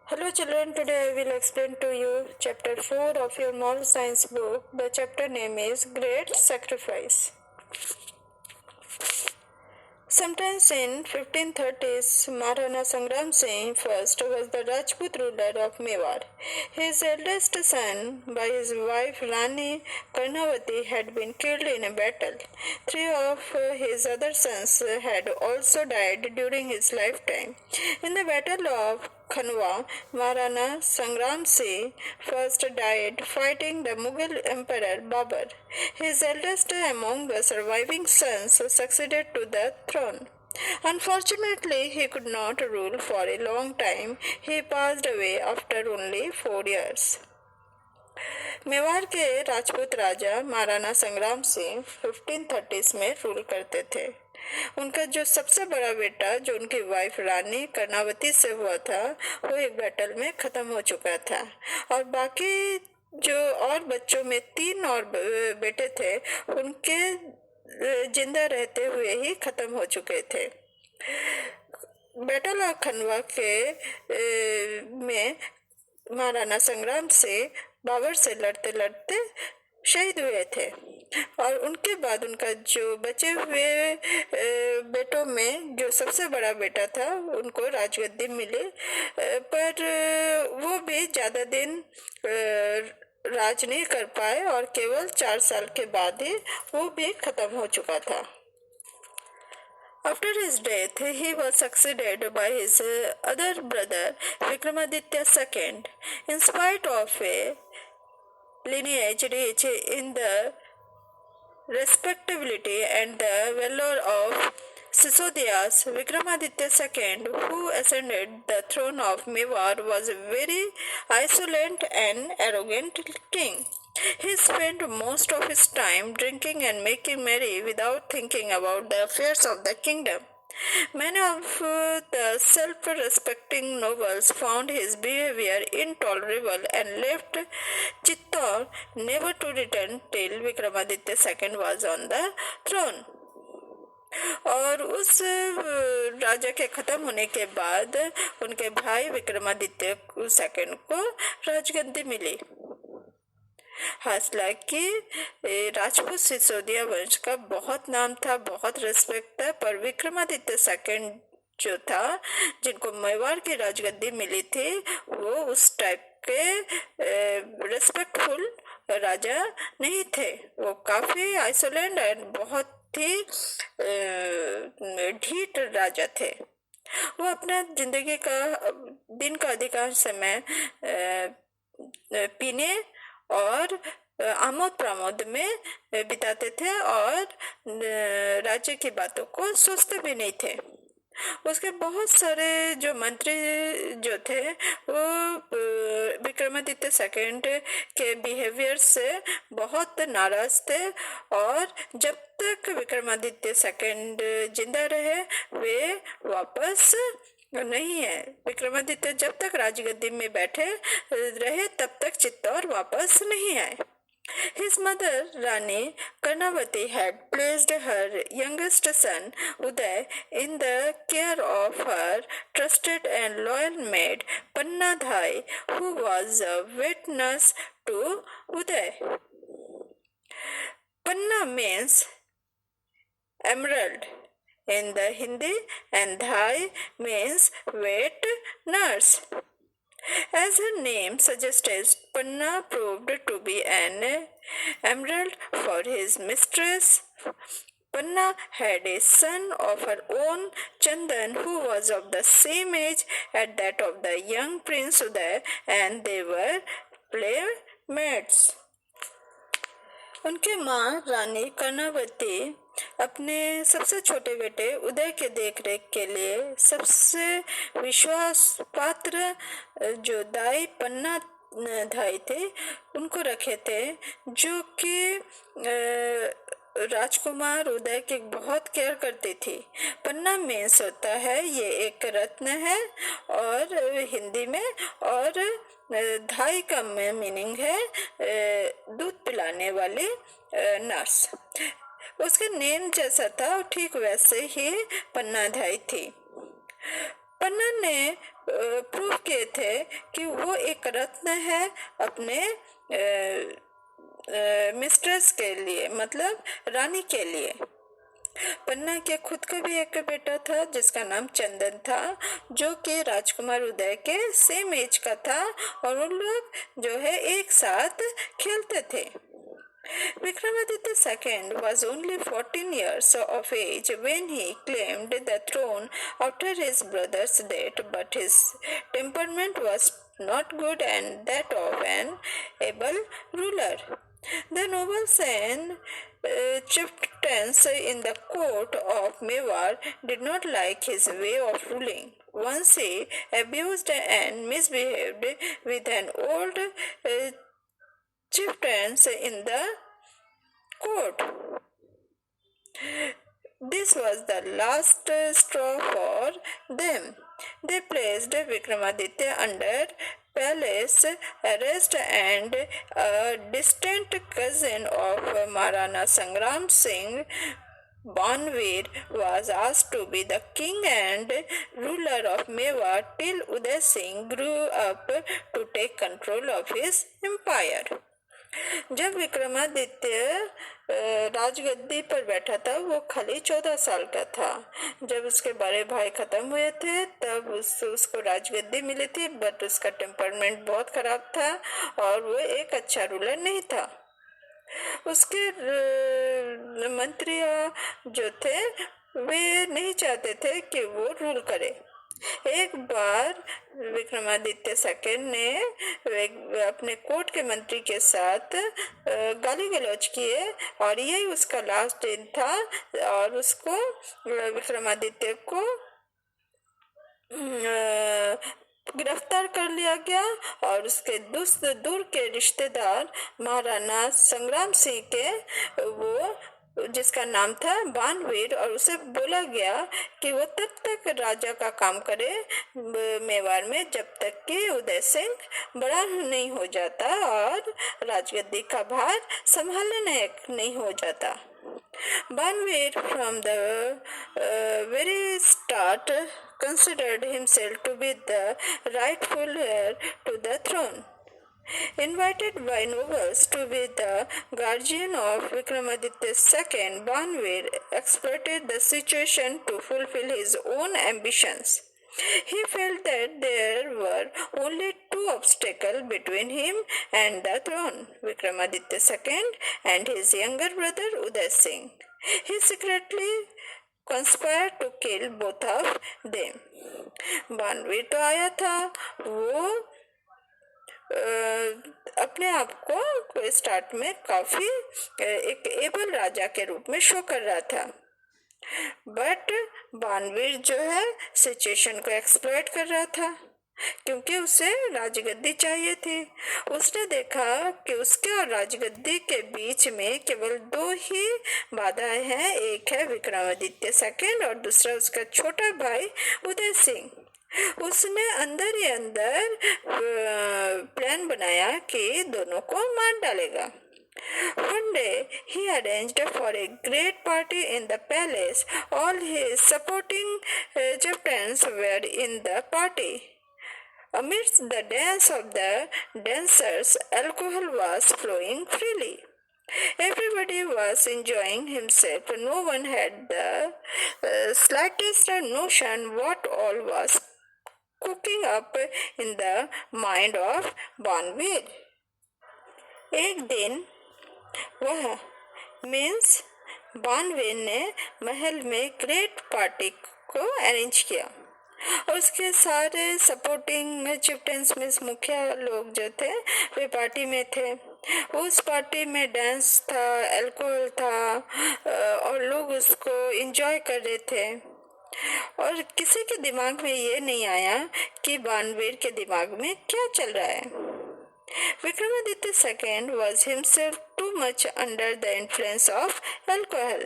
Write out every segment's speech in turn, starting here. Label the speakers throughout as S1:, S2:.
S1: Hello children, today I will explain to you chapter 4 of your moral science book. The chapter name is Great Sacrifice. Sometimes in 1530s, Maharana Sangram Singh first was the Rajput ruler of Mewar. His eldest son by his wife Rani Karnavati had been killed in a battle. Three of his other sons had also died during his lifetime. In the Battle of Khanwa, Maharana Sangram Singh first died fighting the Mughal Emperor Babur. His eldest among the surviving sons succeeded to the throne. Unfortunately, he could not rule for a long time. He passed away after only 4 years. Mewar के राजपूत राजा महाराणा संग्राम Singh 1530s में rule करते थे। उनका जो सबसे बड़ा बेटा जो उनकी वाइफ रानी कर्णावती से हुआ था वो एक बैटल में खत्म हो चुका था और बाकी जो और बच्चों में 3 और बेटे थे उनके जिंदा रहते हुए ही खत्म हो चुके थे। बैटल ऑफ खनवा के में महाराणा संग्राम से बाबर से लड़ते लड़ते शहीद हुए थे और उनके बाद उनका जो बचे हुए बेटों में जो सबसे बड़ा बेटा था उनको राजगद्दी मिली, पर वो भी ज़्यादा दिन राज नहीं कर पाए और केवल 4 साल के बाद ही वो भी खत्म हो चुका था। After his death, he was succeeded by his other brother Vikramaditya II. In spite of a lineage rich in the respectability and the valor of Sisodias, Vikramaditya II, who ascended the throne of Mewar, was a very insolent and arrogant king. He spent most of his time drinking and making merry without thinking about the affairs of the kingdom. Many of the self-respecting nobles found his behavior intolerable and left Chittor never to return till Vikramaditya II was on the throne. और उस राजा के खत्म होने के बाद उनके भाई Vikramaditya II को राजगद्दी मिली। हालांकि राजपूत सिसोदिया वंश का बहुत नाम था, बहुत रिस्पेक्ट था, पर विक्रमादित्य II जो था जिनको मेवाड़ की राजगद्दी मिली थी वो उस टाइप के रिस्पेक्टफुल राजा नहीं थे। वो काफी आइसोलेट एंड बहुत ही ढीठ राजा थे। वो अपना जिंदगी का दिन का अधिकांश समय पीने और आमोद प्रमोद में बिताते थे और राज्य की बातों को सोचते भी नहीं थे। उसके बहुत सारे जो मंत्री जो थे वो विक्रमादित्य II के बिहेवियर से बहुत नाराज थे और जब तक विक्रमादित्य II जिंदा रहे वे वापस नहीं है। विक्रमादित्य जब तक राजगद्दी में बैठे रहे तब तक चित्तौड़ वापस नहीं आए। His mother Rani Karnavati had placed her youngest son Uday in the care of her trusted and loyal maid Panna Dhai, who was a witness to Uday. Panna means emerald in the Hindi and Dhai means wet nurse. As her name suggests, Panna proved to be an emerald for his mistress. Panna had a son of her own, Chandan, who was of the same age as that of the young Prince Uday, and they were playmates. उनकी माँ रानी कर्णावती अपने सबसे छोटे बेटे उदय के देखरेख के लिए सबसे विश्वास पात्र जो दाई पन्ना धाई थे उनको रखे थे, जो कि राजकुमार उदय की बहुत केयर करती थी। पन्ना मीन्स होता है ये एक रत्न है और हिंदी में, और धाई का मीनिंग है दूध पिलाने वाली नर्स। उसके नेम जैसा था ठीक वैसे ही पन्ना धाई थी। पन्ना ने प्रूव किए थे कि वो एक रत्न है अपने मिस्ट्रेस के लिए, मतलब रानी के लिए। पन्ना के खुद का भी एक बेटा था जिसका नाम चंदन था, जो कि राजकुमार उदय के सेम एज का था, और उन लोग जो है एक साथ खेलते थे। Vikramaditya II was only 14 years of age when he claimed the throne after his brother's death, but his temperament was not good and that of an able ruler. The nobles and chieftains in the court of Mewar did not like his way of ruling. Once he abused and misbehaved with an old chieftains in the court. This was the last straw for them. They placed Vikramaditya under palace arrest, and a distant cousin of Maharana Sangram Singh, Banveer, was asked to be the king and ruler of Mewar till Uday Singh grew up to take control of his empire. जब विक्रमादित्य राजगद्दी पर बैठा था वो खाली 14 साल का था। जब उसके बड़े भाई खत्म हुए थे तब उसको राजगद्दी मिली थी, बट उसका टेम्परमेंट बहुत खराब था और वो एक अच्छा रूलर नहीं था। उसके मंत्री जो थे वे नहीं चाहते थे कि वो रूल करे। एक बार विक्रमादित्य सेकंड ने अपने कोर्ट के मंत्री के साथ गाली गलौज किए और यही उसका लास्ट दिन था, और उसको विक्रमादित्य को गिरफ्तार कर लिया गया और उसके दूर के रिश्तेदार महाराणा संग्राम सिंह के वो जिसका नाम था बानवीर, और उसे बोला गया कि वो तब तक राजा का काम करे मेवाड़ में जब तक कि उदय सिंह बड़ा नहीं हो जाता और राजगद्दी का भार संभालने नहीं हो जाता। Banvir from the very start considered himself to be the rightful heir to the throne. Invited by nobles to be the guardian of Vikramaditya II, Banvir exploited the situation to fulfill his own ambitions. He felt that there were only two obstacles between him and the throne, Vikramaditya II and his younger brother Uday Singh. He secretly conspired to kill both of them. बानवीर तो आया था, वो अपने आप को start में काफी एक एबल राजा के रूप में शो कर रहा था, बट बानवीर जो है सिचुएशन को एक्सप्लॉइट कर रहा था क्योंकि उसे राजगद्दी चाहिए थी। उसने देखा कि उसके और राजगद्दी के बीच में केवल दो ही बाधाएं हैं, एक है विक्रमादित्य सेकंड और दूसरा उसका छोटा भाई उदय सिंह। उसने अंदर ही अंदर प्लान बनाया कि दोनों को मार डालेगा। One day he arranged for a great party in the palace. All his supporting chieftains were in the party. Amidst the dance of the dancers, alcohol was flowing freely. Everybody was enjoying himself. No one had the slightest notion what all was cooking up in the mind of Banvir. एक दिन वह means बानवीर ने महल में great party को arrange किया और उसके सारे सपोर्टिंग चिफ्टेंस में मुखिया लोग जो थे वे पार्टी में थे। उस पार्टी में डांस था, अल्कोहल था और लोग उसको एंजॉय कर रहे थे और किसी के दिमाग में ये नहीं आया कि बानवीर के दिमाग में क्या चल रहा है। Vikramaditya II was himself too much under the influence of alcohol.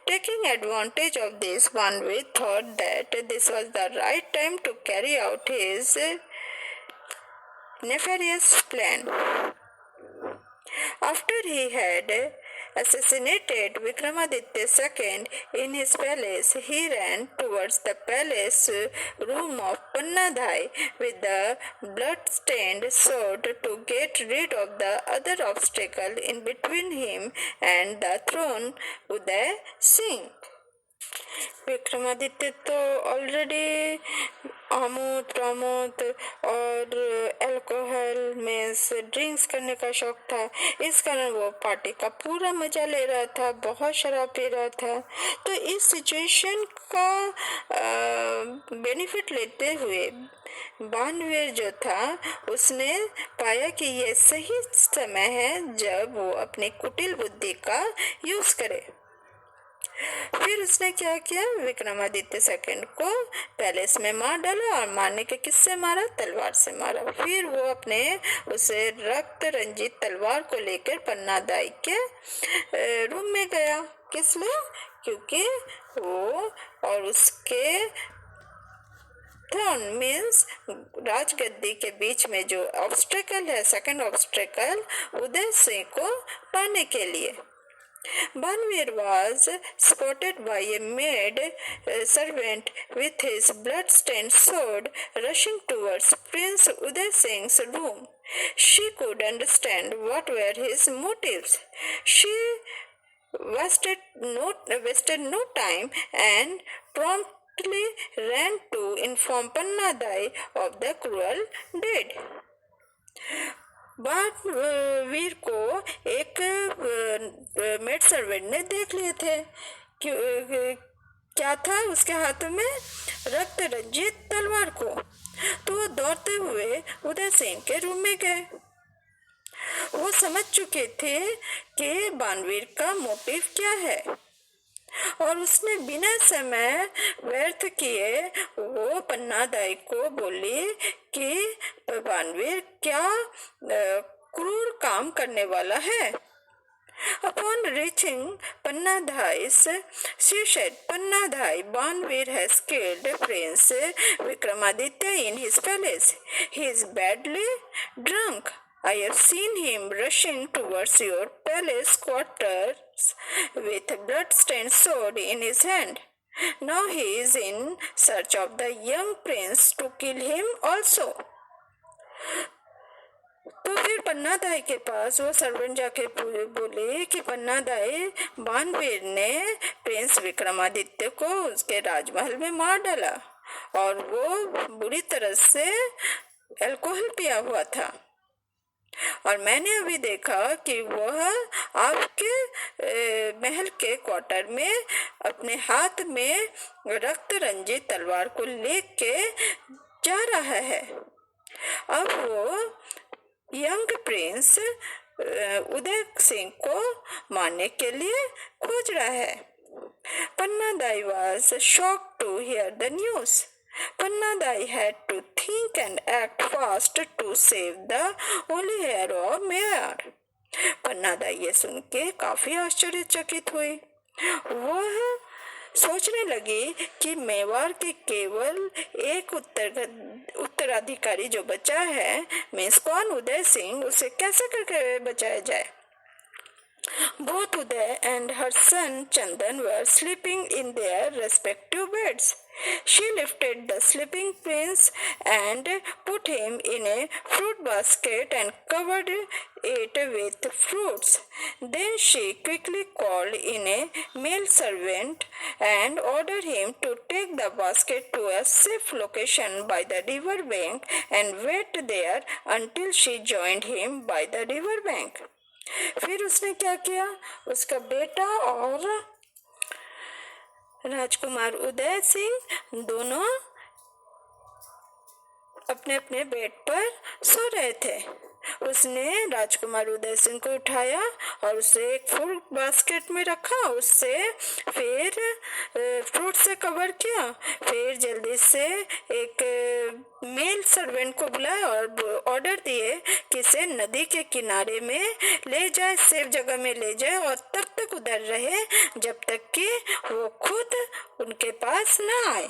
S1: Taking advantage of this, Banvir thought that this was the right time to carry out his nefarious plan. After he had assassinated Vikramaditya II in his palace, he ran towards the palace room of Pannadhai with the blood-stained sword to get rid of the other obstacle in between him and the throne, Uday Singh. Vikramaditya तो already Amod Pramod और alcohol में से drinks करने का शौक था। इस कारण वो पार्टी का पूरा मजा ले रहा था, बहुत शराब पी रहा था। तो इस सिचुएशन का बेनिफिट लेते हुए बानवीर जो था उसने पाया कि ये सही समय है जब वो अपनी कुटिल बुद्धि का यूज करे। फिर उसने क्या किया, विक्रमादित्य सेकंड को पैलेस में मार डाला और मारने के किससे मारा, तलवार से मारा। फिर वो अपने उसे रक्त रंजित तलवार को लेकर पन्नादाई के रूम में गया। किस लिए, क्योंकि वो और उसके थ्रोन मीन्स राजगद्दी के बीच में जो ऑब्स्टेकल है, सेकंड ऑब्स्टेकल, उदय सिंह को पाने के लिए। Banvir was spotted by a maid servant with his blood-stained sword rushing towards Prince Uday Singh's room. She could understand what were his motives. She wasted no time and promptly ran to inform Pannadai of the cruel deed. वीर को एक maid servant ने देख लिए थे। क्या था उसके हाथों में, रक्त रंजित तलवार को। तो वो दौड़ते हुए उदय सिंह के रूम में गए। वो समझ चुके थे कि बानवीर का मोटिव क्या है और उसने बिना समय व्यर्थ किए वो पन्नादाई को बोली कि बानवीर क्या क्रूर काम करने वाला है। Upon reaching Pannadhai's, she said, Pannadhai, Banvir has killed Prince Vikramaditya in his palace. He is badly drunk. I have seen him rushing towards your palace quarters with blood-stained sword in his hand. Now he is in search of the young prince to kill him also. तो फिर पन्नादाई के पास वो servant जाके बोले कि पन्नादाई, बानवीर ने Prince Vikramaditya को उसके राजमहल में मार डाला और वो बुरी तरह से अल्कोहल पिया हुआ था और मैंने अभी देखा कि वह आपके महल के क्वार्टर में अपने हाथ में रक्त रंजित तलवार को लेके जा रहा है। अब वो यंग प्रिंस उदय सिंह को मारने के लिए खोज रहा है। Pannadai was shocked to hear the news. Pannadai had to think and act fast to save the only heir of Mayar. Pannadai ये सुन के काफी आश्चर्यचकित हुई। वह सोचने लगी कि मेवाड़ के केवल एक उत्तराधिकारी जो बचा है, मीन्स कौन, उदय सिंह, उसे कैसे करके बचाया जाए। Both Uday and her son Chandan were sleeping in their respective beds. She lifted the sleeping prince and put him in a fruit basket and covered it with fruits. Then she quickly called in a male servant and ordered him to take the basket to a safe location by the river bank and wait there until she joined him by the river bank. फिर उसने क्या किया, उसका बेटा और राजकुमार उदय सिंह दोनों अपने अपने बेड पर सो रहे थे। उसने राजकुमार उदय सिंह को उठाया और उसे एक फ्रूट बास्केट में रखा, उससे फिर फ्रूट से कवर किया। फिर जल्दी से एक मेल सर्वेंट को बुलाया और ऑर्डर दिए कि इसे नदी के किनारे में ले जाए, सेफ जगह में ले जाए और तब तक उधर रहे जब तक कि वो खुद उनके पास ना आए।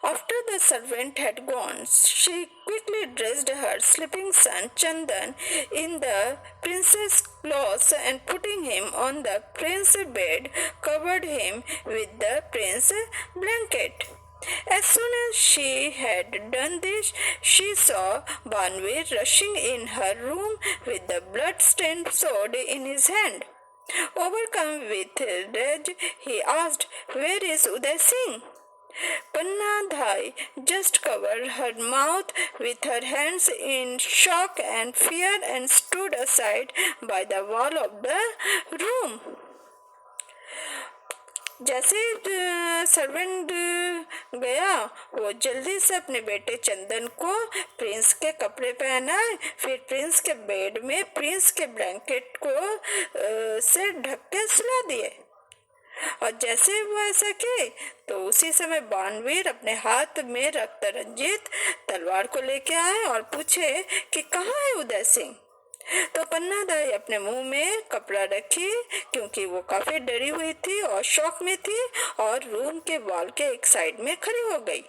S1: After the servant had gone, she quickly dressed her sleeping son Chandan in the prince's clothes and putting him on the prince's bed, covered him with the prince's blanket. As soon as she had done this, she saw Banvir rushing in her room with the blood-stained sword in his hand. Overcome with rage, he asked, "Where is Uday Singh?" Panna Dhai just covered her mouth with her hands in shock and fear and stood aside by the wall of the room. जैसे servant गया, वो जल्दी से अपने बेटे चंदन को Prince के कपड़े पहनाए, फिर प्रिंस के बेड में प्रिंस के ब्लैंकेट को से ढक के सुला दिए। और जैसे वो ऐसा किए तो उसी समय बाणवीर अपने हाथ में रक्त रंजित तलवार को लेके आए और पूछे कि कहाँ है उदय सिंह। तो पन्ना दाई अपने मुंह में कपड़ा रखी, क्योंकि वो काफी डरी हुई थी और शौक में थी, और रूम के वॉल के एक साइड में खड़ी हो गई।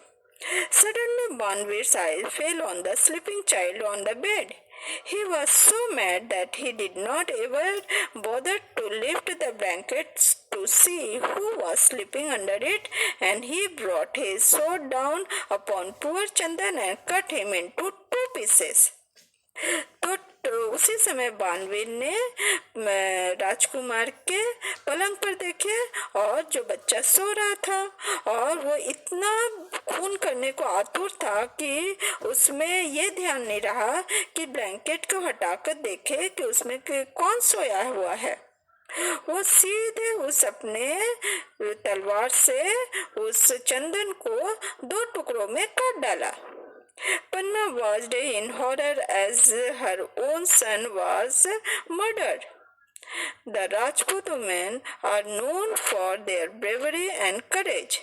S1: Suddenly Banvir's eyes fell on the sleeping child on the bed. He was so mad that he did not ever bother to lift the blankets to see who was sleeping under it, and he brought his sword down upon poor Chandan and cut him into 2 pieces. तो उसी समय बानवीर ने राजकुमार के पलंग पर देखे, और जो बच्चा सो रहा था और वो इतना खून करने को आतुर था कि उसमें ये ध्यान नहीं रहा कि ब्लैंकेट को हटाकर देखे कि उसमें कौन सोया हुआ है। वो सीधे उस अपने तलवार से उस चंदन को 2 टुकड़ों में काट डाला। Panna watched in horror as her own son was murdered. The Rajput women are known for their bravery and courage.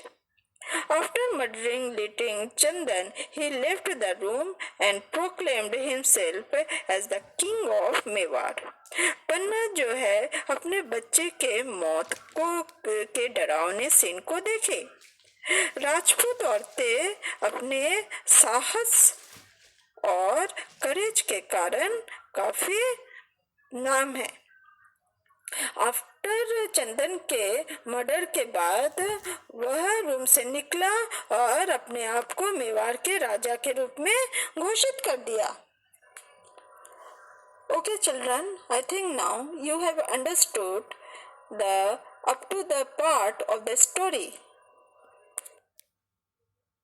S1: After murdering Liting Chandan, he left the room and proclaimed himself as the king of Mewar. पन्ना जो है अपने बच्चे के मौत के डरावने scene को देखे। राजपूत औरतें अपने साहस और करेज के कारण काफी नाम है। आफ्टर चंदन के मर्डर के बाद वह रूम से निकला और अपने आप को मेवाड़ के राजा के रूप में घोषित कर दिया। Okay children, I think now you have understood the up to the part of the story.